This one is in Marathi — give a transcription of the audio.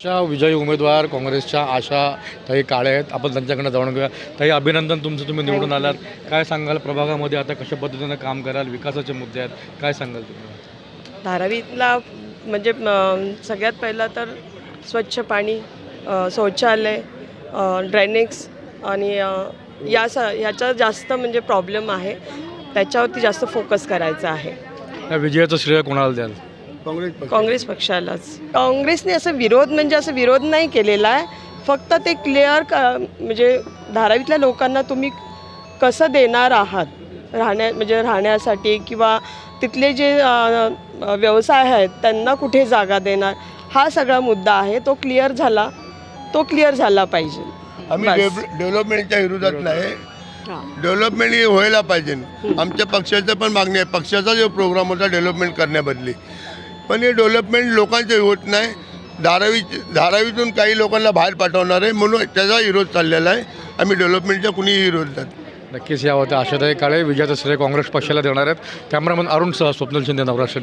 च्या विजयी उमेदवार काँग्रेसच्या आशा ताई काळे आहेत. आपण त्यांच्याकडनं जाणून घेऊया. ताई, अभिनंदन तुमचं, तुम्ही निवडून आलात. काय सांगाल प्रभागामध्ये आता कशा पद्धतीनं काम कराल? विकासाचे मुद्दे आहेत, काय सांगाल तुम्ही? धारावीतला म्हणजे सगळ्यात पहिला तर स्वच्छ पाणी, शौचालय, ड्रेनेज आणि ह्याचा जास्त म्हणजे प्रॉब्लेम आहे, त्याच्यावरती जास्त फोकस करायचा आहे. या विजयाचं श्रेय कोणाला द्याल? काँग्रेस पक्षालाच. काँग्रेसने असं विरोध म्हणजे असं विरोध नाही केलेला आहे, फक्त ते क्लिअर म्हणजे धारावीतल्या लोकांना तुम्ही कसं देणार आहात म्हणजे राहण्यासाठी, किंवा तिथले जे व्यवसाय आहेत त्यांना कुठे जागा देणार, हा सगळा मुद्दा आहे. तो क्लिअर झाला पाहिजे. आम्ही डेव्हलपमेंटच्या विरोधात नाही, डेव्हलपमेंट ही व्हायला पाहिजे. आमच्या पक्षाचं पण मागणी आहे, पक्षाचा जो प्रोग्राम होता डेव्हलपमेंट करण्याबदली, पण हे डेव्हलपमेंट लोकांचं होत नाही. धारावीतून काही लोकांना बाहेर पाठवणार आहे म्हणून त्याचा विरोध चाललेला आहे. आम्ही डेव्हलपमेंटच्या कुणीही विरोधात. नक्कीच या होत्या आशाताई काळे. विजयाचं श्रेय काँग्रेस पक्षाला देणार आहेत. कॅमेरामन अरुण सह स्वप्नील शिंदे, नवराष्ट्र.